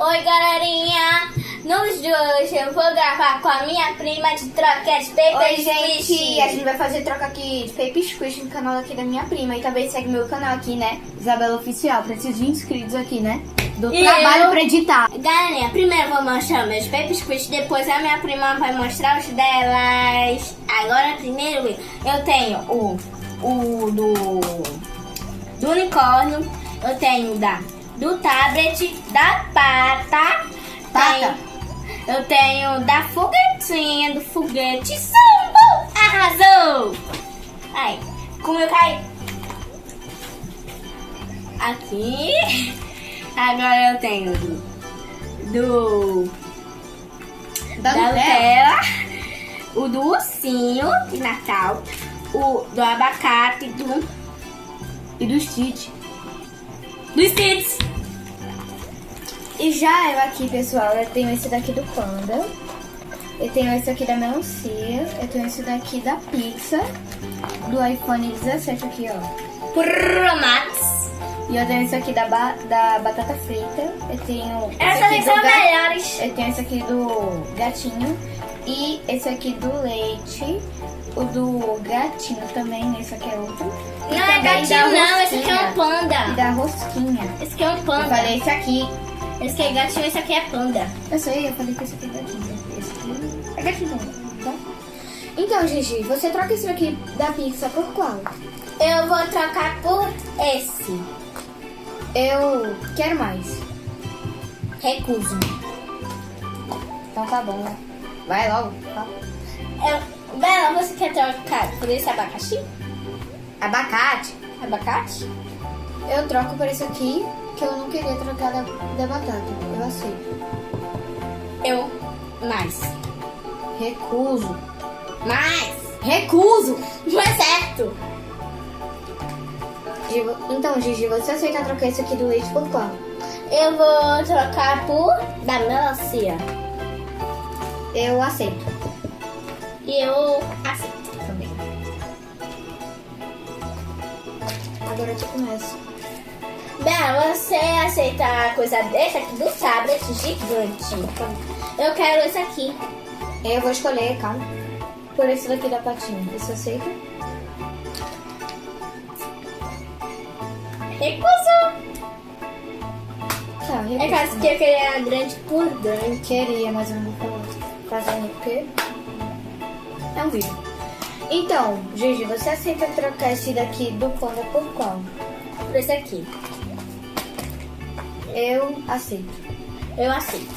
Oi, galerinha! No vídeo de hoje eu vou gravar com a minha prima de troca de Paper Oi, Squish. gente! A gente vai fazer troca aqui de Paper Squish no canal aqui da minha prima. E também segue meu canal aqui, né? Isabela Oficial. Preciso de inscritos aqui, né? Do trabalho pra editar. Galerinha, primeiro eu vou mostrar meus Paper Squish, depois a minha prima vai mostrar os delas. Agora, primeiro eu tenho o do unicórnio, eu tenho do tablet, da pata. Eu tenho da foguetinha, do foguete. Arrasou! Ai, como eu caí. Aqui. Agora eu tenho da Nutella, o do ursinho de Natal, o do abacate E do Stitch. do Stitch. E já eu aqui, pessoal, eu tenho esse daqui do Panda. Eu tenho esse aqui da Melancia. Eu tenho esse daqui da Pixar. Do iPhone 17 aqui, ó. Pro Max. E eu tenho esse aqui da batata frita. Eu tenho esse Essas aqui são do melhores. Eu tenho esse aqui do gatinho. E esse aqui do leite. O do gatinho também. Esse aqui é outro. E Não é também gatinho da não, esse aqui é um rosquinha. E panda. da rosquinha. Esse aqui é um Eu panda. falei esse aqui. Esse aqui é gatinho, esse aqui é panda. Eu sei, eu falei que esse aqui é gatinho. Esse aqui é gatinho também, tá? Então, Gigi, você troca esse aqui da Pixar por qual? Eu vou trocar por esse. Eu quero mais. Recuso. Então tá bom, né? Vai logo. Tá? Bela, você quer trocar por esse abacaxi? Abacate. Abacate? Eu troco por esse aqui, que eu não queria trocar da batata. Eu aceito. Eu. Mais. Recuso. Mais. Recuso! Não é certo. Então, Gigi, você aceita trocar esse aqui do leite por qual? Eu vou trocar por da melancia. Eu aceito. E eu aceito também. Agora tu começa. Bela, você aceita a coisa dessa aqui do tablet gigante? Eu quero esse aqui. Eu vou escolher, calma. Por esse daqui da patinha. Você aceita? Recusou. Tá, recuso. É caso que eu queria grande por grande. Queria, mas eu não vou fazer porque é um vídeo. Então, Gigi, você aceita trocar esse daqui do Panda por qual? Por esse aqui. Eu aceito. Eu aceito.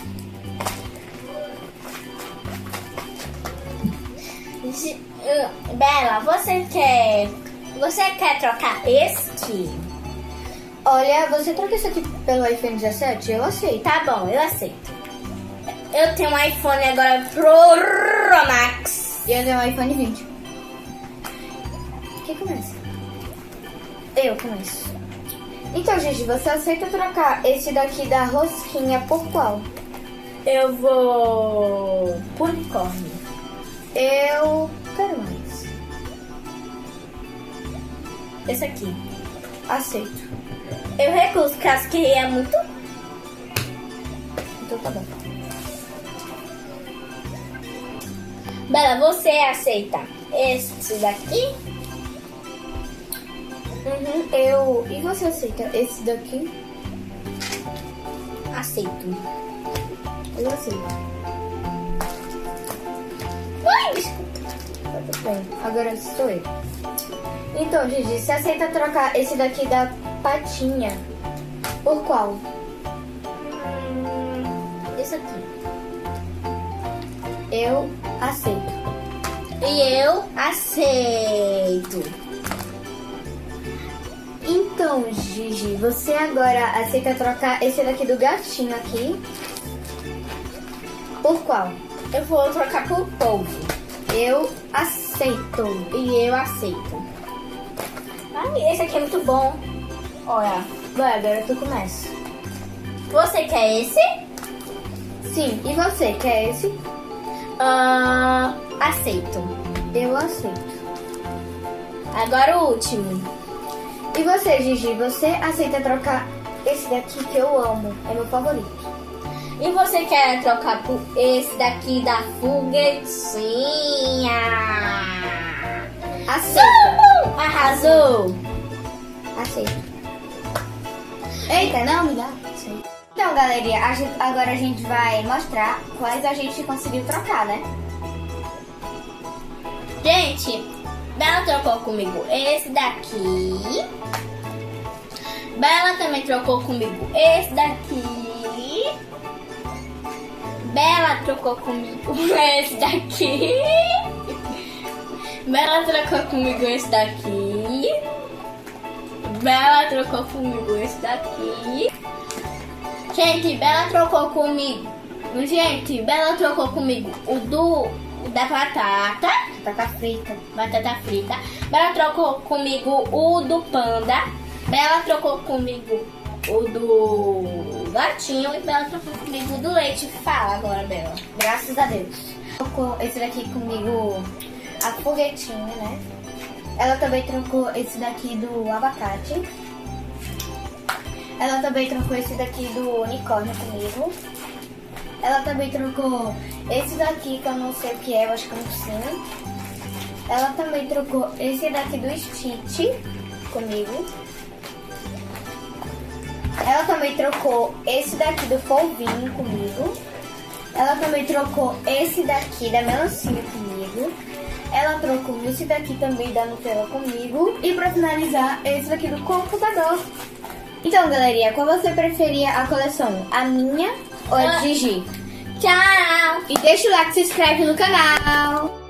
Bela, você quer trocar este? Olha, você troca esse aqui pelo iPhone 17? Eu aceito. Tá bom, eu aceito. Eu tenho um iPhone agora Pro Max. E eu tenho um iPhone 20. Quem começa? Eu começo. Então, Gigi, você aceita trocar esse daqui da rosquinha por qual? Eu vou por unicórnio. Eu quero mais. Esse aqui. Aceito. Eu recuso, caso que é muito. Então tá bom. Bela, você aceita esse daqui? E você aceita esse daqui? Aceito. Eu aceito. Ai, desculpa. Tá tudo bem. Agora sou eu. Então, Gigi, você aceita trocar esse daqui da patinha por qual? Esse aqui. Eu aceito. E eu aceito. Então, Gigi, você agora aceita trocar esse daqui do gatinho aqui por qual? Eu vou trocar por polvo. Eu aceito. E eu aceito. Ai, esse aqui é muito bom. Olha. Vai, agora tu começa. Você quer esse? Sim, e você quer esse? Aceito. Eu aceito. Agora o último. E você, Gigi, você aceita trocar esse daqui que eu amo? É meu favorito. E você quer trocar por esse daqui da foguetinha? Aceita. Arrasou! Aceita. Eita, não me dá. Então, galerinha, agora a gente vai mostrar quais a gente conseguiu trocar, né? Gente, Bela trocou comigo esse daqui. Bela também trocou comigo esse daqui. Bela trocou comigo esse daqui. Bela trocou comigo esse daqui. Bela trocou comigo esse daqui. Gente, Bela trocou comigo. Gente, Bela trocou comigo o da batata. Batata frita. Batata frita. Bela trocou comigo o do panda. Bela trocou comigo o do gatinho. E Bela trocou comigo o do leite. Fala agora, Bela. Graças a Deus. Trocou esse daqui comigo a foguetinha, né? Ela também trocou esse daqui do abacate. Ela também trocou esse daqui do unicórnio comigo. Ela também trocou esse daqui que eu não sei o que é, eu acho que é um ursinho. Ela também trocou esse daqui do Stitch comigo. Ela também trocou esse daqui do polvinho comigo. Ela também trocou esse daqui da melancia comigo. Ela trocou esse daqui também da Nutella comigo. E pra finalizar, esse daqui do computador. Então, galerinha, qual você preferia a coleção? A minha ou a de Gigi? Tchau! E deixa o like e se inscreve no canal.